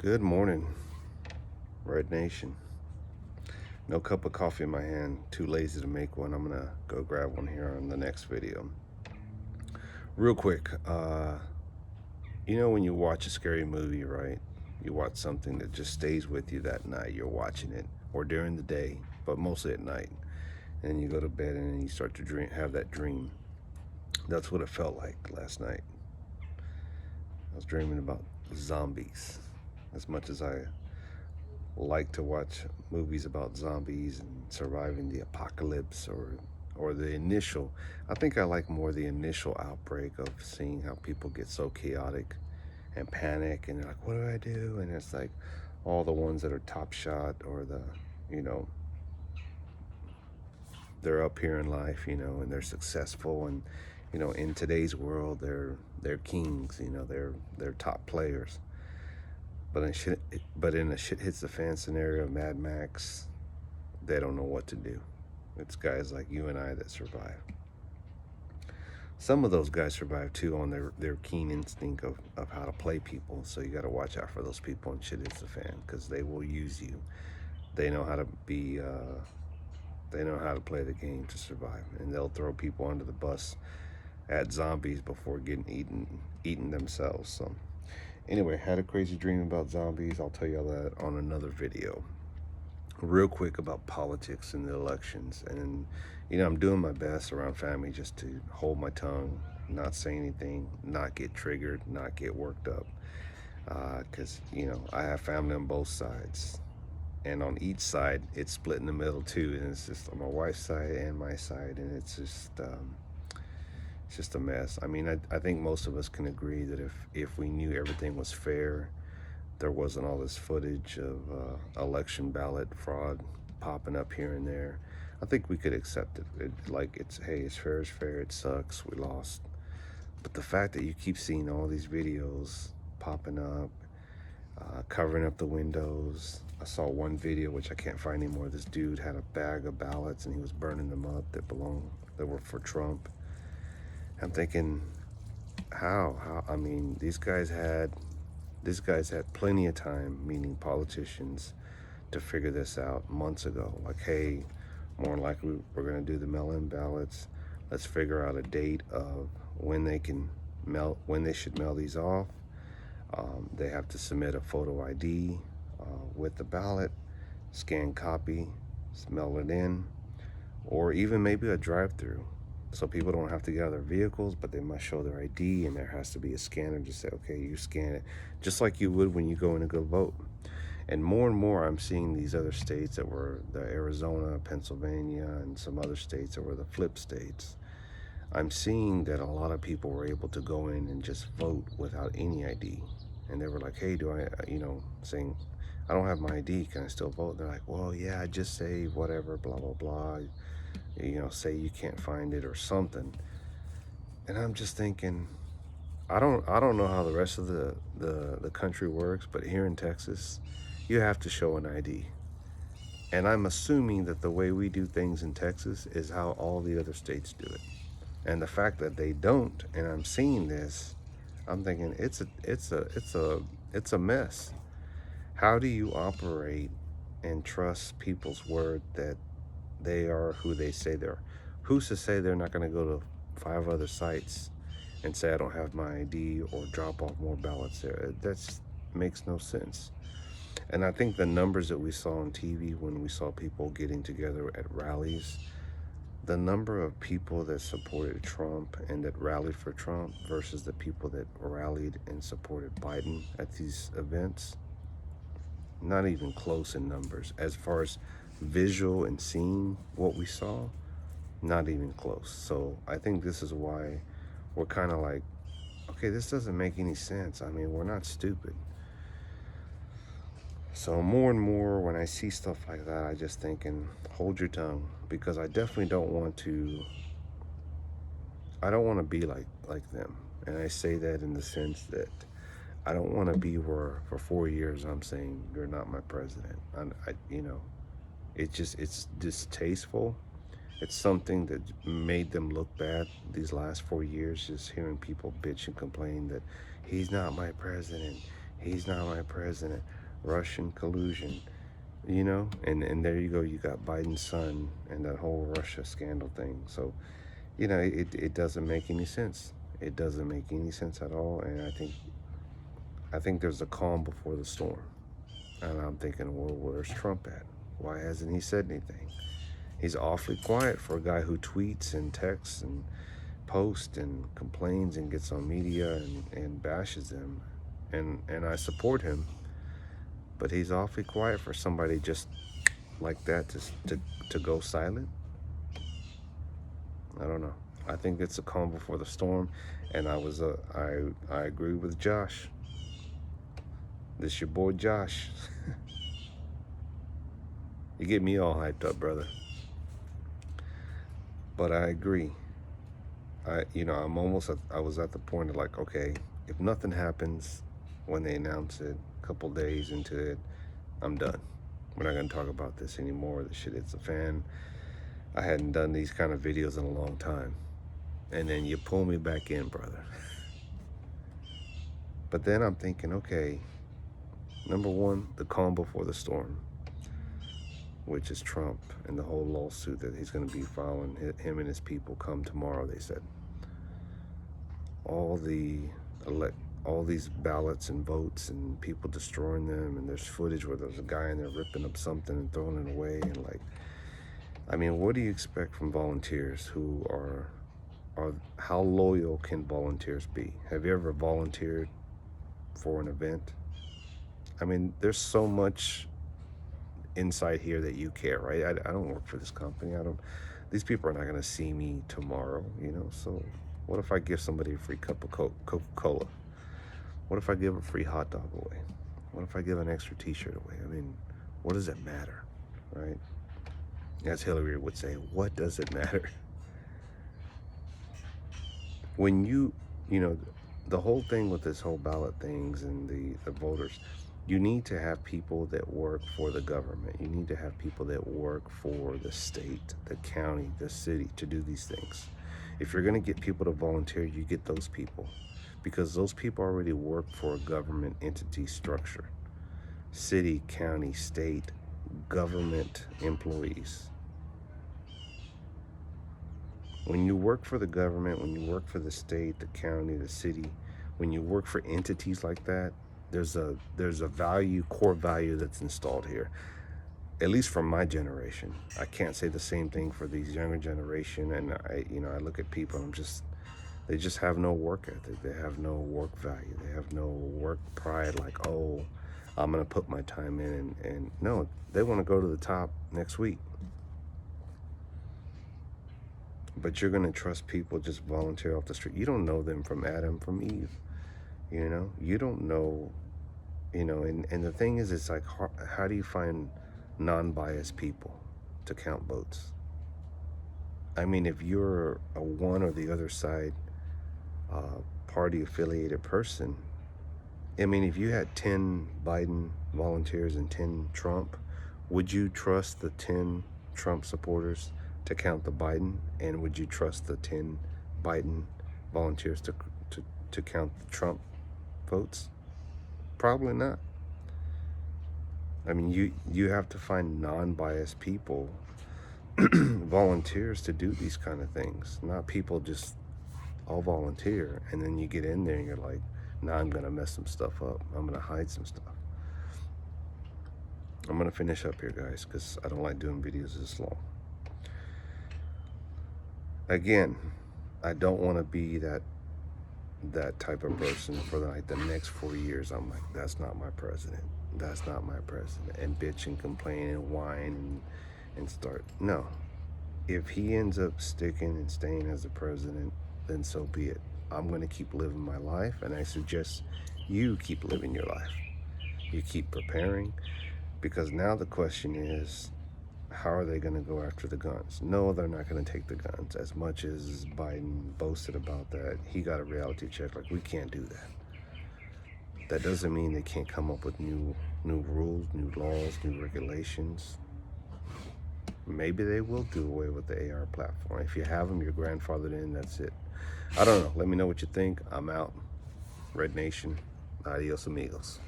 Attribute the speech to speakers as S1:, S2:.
S1: Good morning, Red Nation. No cup of coffee in my hand. Too lazy to make one. I'm gonna go grab one here on the next video. Real quick, when you watch a scary movie, right? You watch something that just stays with you that night. You're watching it, or during the day, but mostly at night. And then you go to bed and then you start to have that dream. That's what it felt like last night. I was dreaming about zombies. As much as I like to watch movies about zombies and surviving the apocalypse or the initial, I think I like more the initial outbreak of seeing how people get so chaotic and panic and they're like, what do I do? And it's like all the ones that are top shot or you know they're up here in life, and they're successful, and in today's world they're kings, they're top players. But in a shit hits the fan scenario of Mad Max, they don't know what to do. It's guys like you and I that survive. Some of those guys survive too on their keen instinct of how to play people. So you got to watch out for those people in shit hits the fan because they will use you. They know how to be. They know how to play the game to survive, and they'll throw people under the bus at zombies before getting eaten themselves. So anyway, had a crazy dream about zombies. I'll tell you all that on another video. Real quick about politics and the elections, and I'm doing my best around family just to hold my tongue, not say anything, not get triggered, not get worked up, because I have family on both sides, and on each side it's split in the middle too, and it's just on my wife's side and my side, and it's just a mess. I mean, I think most of us can agree that if we knew everything was fair, there wasn't all this footage of election ballot fraud popping up here and there, I think we could accept it. Hey, it's fair as fair. It sucks. We lost. But the fact that you keep seeing all these videos popping up, covering up the windows. I saw one video, which I can't find anymore. This dude had a bag of ballots and he was burning them up that were for Trump. I'm thinking, how? I mean, these guys had plenty of time, meaning politicians, to figure this out months ago. Like, hey, more than likely we're going to do the mail-in ballots. Let's figure out a date of when they should mail these off. They have to submit a photo ID with the ballot, scan copy, mail it in, or even maybe a drive-through. So people don't have to get out of their vehicles, but they must show their ID, and there has to be a scanner to say, okay, you scan it, just like you would when you go in to go vote. And more I'm seeing these other states that were the Arizona, Pennsylvania, and some other states that were the flip states. I'm seeing that a lot of people were able to go in and just vote without any ID. And they were like, hey, do I, saying, I don't have my ID, can I still vote? They're like, well, yeah, I just say whatever, blah, blah, blah. Say you can't find it or something. And I'm just thinking, I don't know how the rest of the country works, but here in Texas, you have to show an ID. And I'm assuming that the way we do things in Texas is how all the other states do it. And the fact that they don't, and I'm seeing this, I'm thinking it's a mess. How do you operate and trust people's word that they are who they say they are? Who's to say they're not going to go to 5 other sites and say I don't have my ID or drop off more ballots there? That makes no sense. And I think the numbers that we saw on TV when we saw people getting together at rallies, the number of people that supported Trump and that rallied for Trump versus the people that rallied and supported Biden at these events, not even close in numbers. As far as visual and seeing what we saw, not even close. So I think this is why we're kind of like, okay, this doesn't make any sense. I mean, we're not stupid. So more and more when I see stuff like that, I just thinking, hold your tongue, because I definitely don't want to be like them. And I say that in the sense that I don't want to be where for 4 years I'm saying you're not my president. It's distasteful. It's something that made them look bad these last 4 years, just hearing people bitch and complain that he's not my president. He's not my president. Russian collusion, and there you go. You got Biden's son and that whole Russia scandal thing. So, it doesn't make any sense. It doesn't make any sense at all. And I think there's a calm before the storm. And I'm thinking, well, where's Trump at? Why hasn't he said anything? He's awfully quiet for a guy who tweets and texts and posts and complains and gets on media and bashes them. And I support him, but he's awfully quiet for somebody just like that to go silent. I don't know. I think it's a calm before the storm, and I agree with Josh. This your boy Josh. You get me all hyped up, brother. But I agree. I was at the point of like, okay, if nothing happens when they announce it, a couple days into it, I'm done. We're not gonna talk about this anymore. The shit hits the fan. I hadn't done these kind of videos in a long time. And then you pull me back in, brother. But then I'm thinking, okay, number one, the calm before the storm, which is Trump and the whole lawsuit that he's going to be filing, him and his people come tomorrow, they said. All these ballots and votes and people destroying them, and there's footage where there's a guy in there ripping up something and throwing it away, and what do you expect from volunteers who are how loyal can volunteers be? Have you ever volunteered for an event? There's so much inside here that you care, right? I don't work for this company. These people are not going to see me tomorrow, so what if I give somebody a free cup of Coca-Cola? What if I give a free hot dog away? What if I give an extra t-shirt away? What does it matter, right? As Hillary would say, what does it matter? When the whole thing with this whole ballot things and the voters, you need to have people that work for the government. You need to have people that work for the state, the county, the city to do these things. If you're going to get people to volunteer, you get those people, because those people already work for a government entity structure. City, county, state, government employees. When you work for the government, when you work for the state, the county, the city, when you work for entities like that, there's a core value that's installed here. At least from my generation. I can't say the same thing for these younger generation. And I look at people and they just have no work ethic. They have no work value. They have no work pride. Like, oh, I'm gonna put my time in, and no, they want to go to the top next week. But you're gonna trust people just volunteer off the street. You don't know them from Adam from Eve. You don't know. And the thing is, it's like, how do you find non-biased people to count votes? If you're a one or the other side party affiliated person, if you had 10 Biden volunteers and 10 Trump, would you trust the 10 Trump supporters to count the Biden? And would you trust the 10 Biden volunteers to count the Trump votes? Probably not. You have to find non-biased people, volunteers, to do these kind of things. Not people just all volunteer, and then you get in there and you're like, nah, I'm gonna mess some stuff up. I'm gonna hide some stuff. I'm gonna finish up here, guys, because I don't like doing videos this long. Again, I don't want to be that type of person for the next 4 years. I'm like, that's not my president. That's not my president. And bitch and complain and whine and start. No. If he ends up sticking and staying as the president, then so be it. I'm going to keep living my life, and I suggest you keep living your life. You keep preparing, because now the question is, how are they going to go after the guns? No, they're not going to take the guns. As much as Biden boasted about that, he got a reality check. Like, we can't do that. That doesn't mean they can't come up with new rules, new laws, new regulations. Maybe they will do away with the AR platform. If you have them, you're grandfathered in, that's it. I don't know. Let me know what you think. I'm out. Red Nation. Adios, amigos.